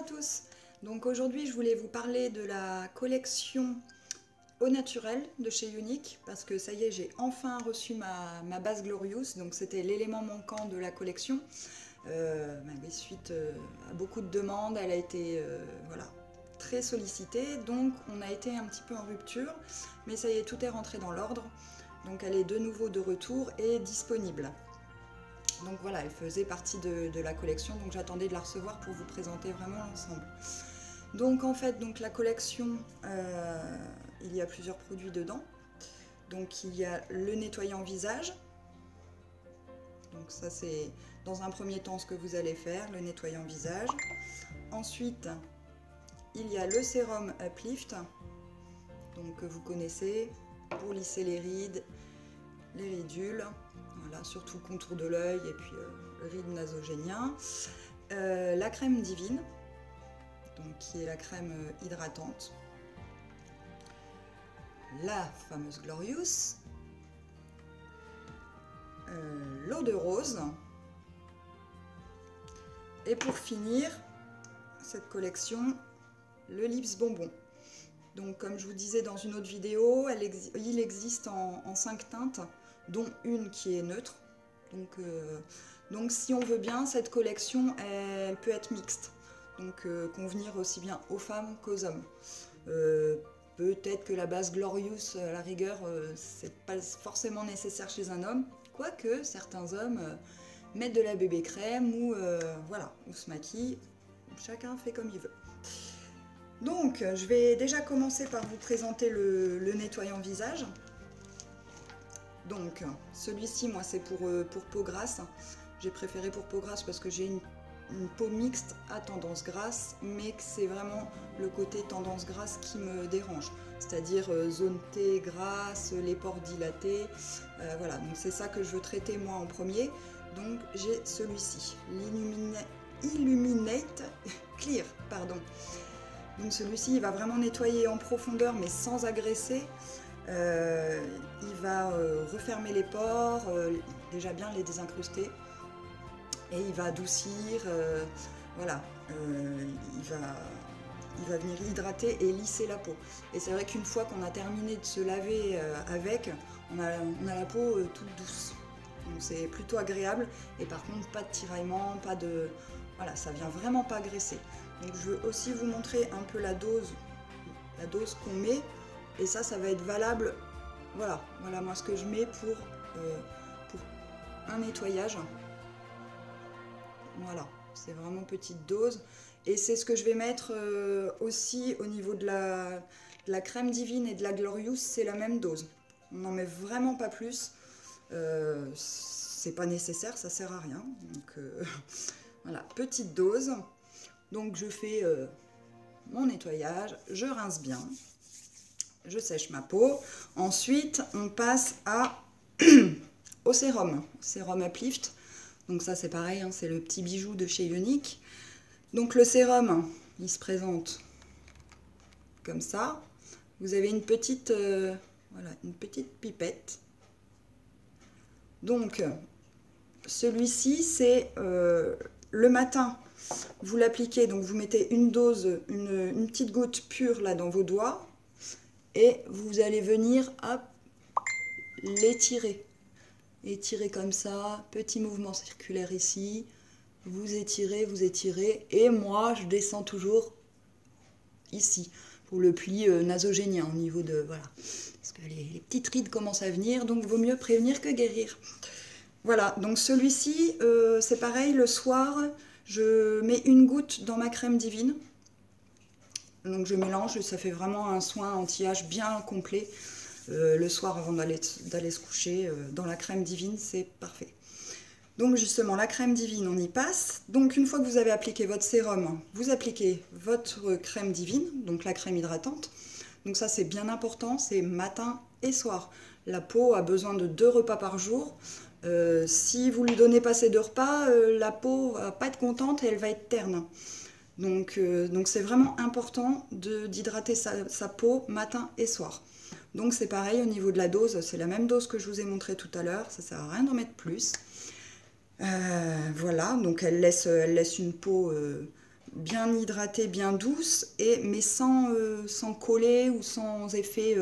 tous. Donc aujourd'hui je voulais vous parler de la collection Au Naturel de chez Younique parce que ça y est, j'ai enfin reçu ma base Glorious, donc c'était l'élément manquant de la collection. Suite à beaucoup de demandes, elle a été voilà, très sollicitée, donc on a été un petit peu en rupture, mais ça y est, tout est rentré dans l'ordre, donc elle est de nouveau de retour et disponible. Donc voilà, elle faisait partie de la collection, donc j'attendais de la recevoir pour vous présenter vraiment l'ensemble. Donc en fait, donc la collection, il y a plusieurs produits dedans. Donc il y a le nettoyant visage. Donc ça c'est dans un premier temps ce que vous allez faire, le nettoyant visage. Ensuite, il y a le sérum Uplift, donc que vous connaissez, pour lisser les rides, les ridules, voilà, surtout le contour de l'œil et puis le ride nasogénien. La crème divine, donc qui est la crème hydratante. La fameuse Glorious. L'eau de rose. Et pour finir cette collection, le Lips Bonbon. Donc comme je vous disais dans une autre vidéo, il existe en 5 teintes, dont une qui est neutre. Donc si on veut bien, cette collection, elle peut être mixte. Donc convenir aussi bien aux femmes qu'aux hommes. Peut-être que la base Glorious, à la rigueur, c'est pas forcément nécessaire chez un homme, quoique certains hommes mettent de la bébé crème ou voilà, ou se maquillent. Chacun fait comme il veut. Donc je vais déjà commencer par vous présenter le nettoyant visage. Donc celui-ci, moi c'est pour peau grasse. J'ai préféré pour peau grasse parce que j'ai une peau mixte à tendance grasse, mais que c'est vraiment le côté tendance grasse qui me dérange, c'est-à-dire zone T grasse, les pores dilatés, voilà, donc c'est ça que je veux traiter moi en premier. Donc j'ai celui-ci, l'Illuminate Clear, pardon. Donc celui-ci, il va vraiment nettoyer en profondeur, mais sans agresser. Il va refermer les pores, déjà bien les désincruster. Et il va adoucir, voilà, il va venir hydrater et lisser la peau. Et c'est vrai qu'une fois qu'on a terminé de se laver avec, on a la peau toute douce. Donc c'est plutôt agréable. Et par contre, pas de tiraillement, pas de... Voilà, ça vient vraiment pas graisser. Donc je veux aussi vous montrer un peu la dose qu'on met. Et ça va être valable. Voilà moi ce que je mets pour un nettoyage. Voilà, c'est vraiment petite dose. Et c'est ce que je vais mettre aussi au niveau de la crème divine et de la Glorious, c'est la même dose. On n'en met vraiment pas plus. C'est pas nécessaire, ça sert à rien. Donc voilà, petite dose. Donc je fais mon nettoyage, je rince bien, je sèche ma peau. Ensuite, on passe au sérum Uplift. Donc ça c'est pareil, hein, c'est le petit bijou de chez Younique. Donc le sérum, il se présente comme ça. Vous avez une petite pipette. Donc celui-ci c'est le matin. Vous l'appliquez, donc vous mettez une dose, une petite goutte pure là dans vos doigts. Et vous allez venir l'étirer. Étirez comme ça, petit mouvement circulaire ici, vous étirez, et moi je descends toujours ici, pour le pli nasogénien, au niveau de, voilà, parce que les petites rides commencent à venir, donc vaut mieux prévenir que guérir. Voilà, donc celui-ci, c'est pareil, le soir, je mets une goutte dans ma crème divine, donc je mélange, ça fait vraiment un soin anti-âge bien complet. Le soir avant d'aller se coucher, dans la crème divine, c'est parfait. Donc justement, la crème divine, on y passe. Donc une fois que vous avez appliqué votre sérum, vous appliquez votre crème divine, donc la crème hydratante. Donc ça c'est bien important, c'est matin et soir. La peau a besoin de 2 repas par jour. Si vous lui donnez pas ces 2 repas, la peau va pas être contente et elle va être terne. Donc c'est vraiment important d'hydrater sa peau matin et soir. Donc c'est pareil au niveau de la dose, c'est la même dose que je vous ai montré tout à l'heure, ça sert à rien d'en mettre plus. Voilà, donc elle laisse une peau bien hydratée, bien douce, mais sans coller ou sans effet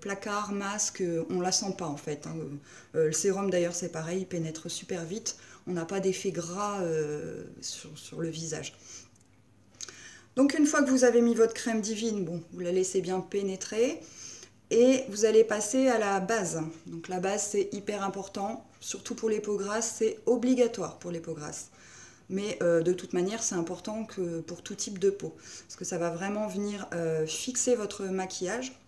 placard, masque, on la sent pas en fait, hein. Le sérum d'ailleurs c'est pareil, il pénètre super vite, on n'a pas d'effet gras sur le visage. Donc une fois que vous avez mis votre crème divine, bon, vous la laissez bien pénétrer et vous allez passer à la base. Donc la base c'est hyper important, surtout pour les peaux grasses, c'est obligatoire pour les peaux grasses. Mais de toute manière, c'est important que pour tout type de peau, parce que ça va vraiment venir fixer votre maquillage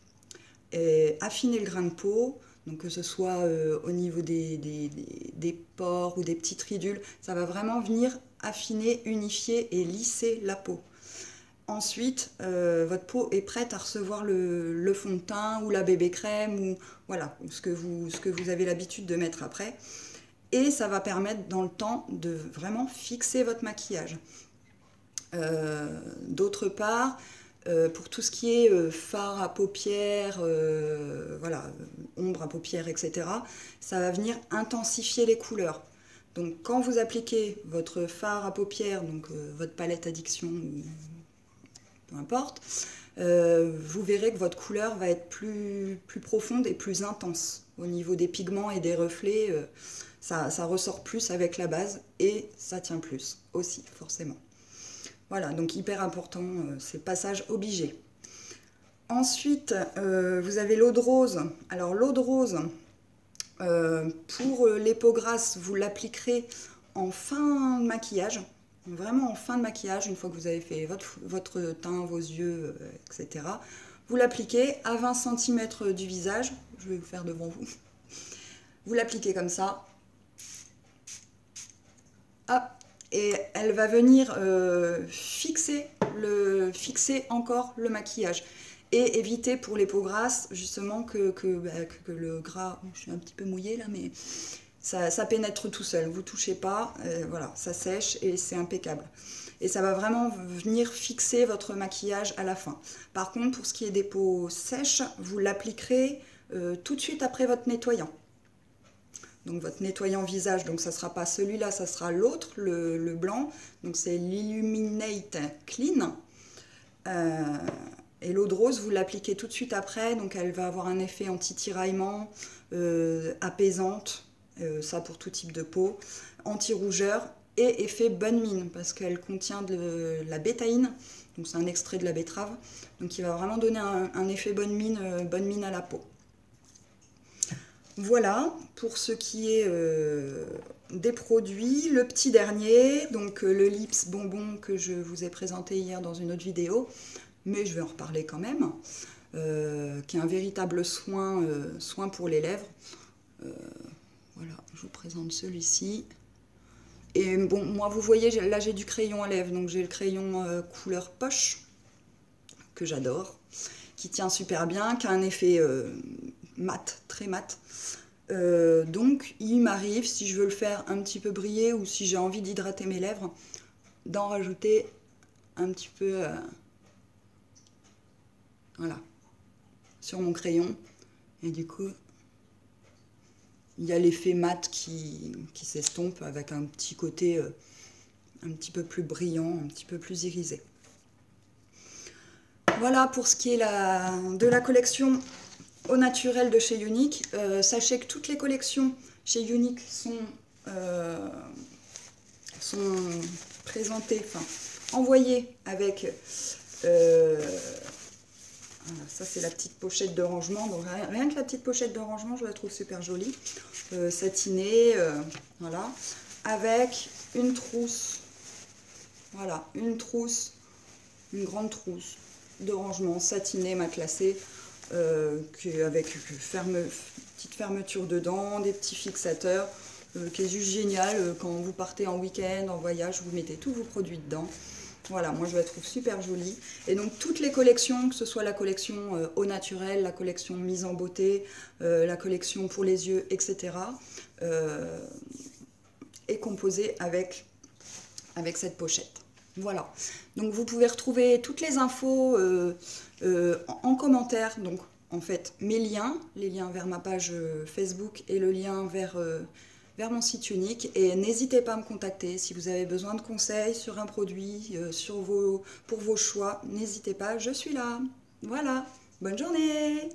et affiner le grain de peau, donc que ce soit au niveau des pores ou des petites ridules, ça va vraiment venir affiner, unifier et lisser la peau. Ensuite, votre peau est prête à recevoir le fond de teint ou la bébé crème ou voilà, ce que vous avez l'habitude de mettre après. Et ça va permettre dans le temps de vraiment fixer votre maquillage. D'autre part, pour tout ce qui est fard à paupières, voilà, ombre à paupières, etc., ça va venir intensifier les couleurs. Donc quand vous appliquez votre fard à paupières, donc votre palette Addiction, peu importe, vous verrez que votre couleur va être plus profonde et plus intense. Au niveau des pigments et des reflets, ça ressort plus avec la base et ça tient plus aussi, forcément. Voilà, donc hyper important, c'est passage obligé. Ensuite, vous avez l'eau de rose. Alors l'eau de rose, pour les peaux grasses, vous l'appliquerez en fin de maquillage. Vraiment en fin de maquillage, une fois que vous avez fait votre teint, vos yeux, etc. Vous l'appliquez à 20 cm du visage. Je vais vous faire devant vous. Vous l'appliquez comme ça. Hop. Et elle va venir fixer encore le maquillage. Et éviter pour les peaux grasses, justement, que le gras... Je suis un petit peu mouillée là, mais... Ça pénètre tout seul, vous ne touchez pas, voilà, ça sèche et c'est impeccable. Et ça va vraiment venir fixer votre maquillage à la fin. Par contre, pour ce qui est des peaux sèches, vous l'appliquerez tout de suite après votre nettoyant. Donc votre nettoyant visage, donc ça ne sera pas celui-là, ça sera l'autre, le blanc. Donc c'est l'Illuminate Clean. Et l'eau de rose, vous l'appliquez tout de suite après, donc elle va avoir un effet anti-tiraillement, apaisante. Ça pour tout type de peau, anti-rougeur et effet bonne mine parce qu'elle contient de la bétaïne, donc c'est un extrait de la betterave, donc il va vraiment donner un effet bonne mine à la peau. Voilà pour ce qui est des produits. Le petit dernier, donc le Lips Bonbon que je vous ai présenté hier dans une autre vidéo, mais je vais en reparler quand même, qui est un véritable soin pour les lèvres. Voilà, je vous présente celui-ci. Et bon, moi, vous voyez, là, j'ai du crayon à lèvres. Donc, j'ai le crayon couleur poche, que j'adore, qui tient super bien, qui a un effet mat, très mat. Donc, il m'arrive, si je veux le faire un petit peu briller ou si j'ai envie d'hydrater mes lèvres, d'en rajouter un petit peu, voilà, sur mon crayon. Et du coup... il y a l'effet mat qui s'estompe avec un petit côté un petit peu plus brillant, un petit peu plus irisé. Voilà pour ce qui est de la collection au naturel de chez Younique. Sachez que toutes les collections chez Younique sont présentées, enfin envoyées avec... voilà, ça c'est la petite pochette de rangement, donc rien que la petite pochette de rangement je la trouve super jolie, satinée, voilà, avec une trousse, voilà, une grande trousse de rangement satinée, matelassée, avec petite fermeture dedans, des petits fixateurs, qui est juste génial, quand vous partez en week-end, en voyage, vous mettez tous vos produits dedans. Voilà, moi je la trouve super jolie. Et donc toutes les collections, que ce soit la collection au naturel, la collection mise en beauté, la collection pour les yeux, etc., est composée avec cette pochette. Voilà, donc vous pouvez retrouver toutes les infos en commentaire. Donc en fait mes liens, les liens vers ma page Facebook et le lien vers vers mon site unique et n'hésitez pas à me contacter si vous avez besoin de conseils sur un produit, pour vos choix. N'hésitez pas, je suis là. Voilà, bonne journée!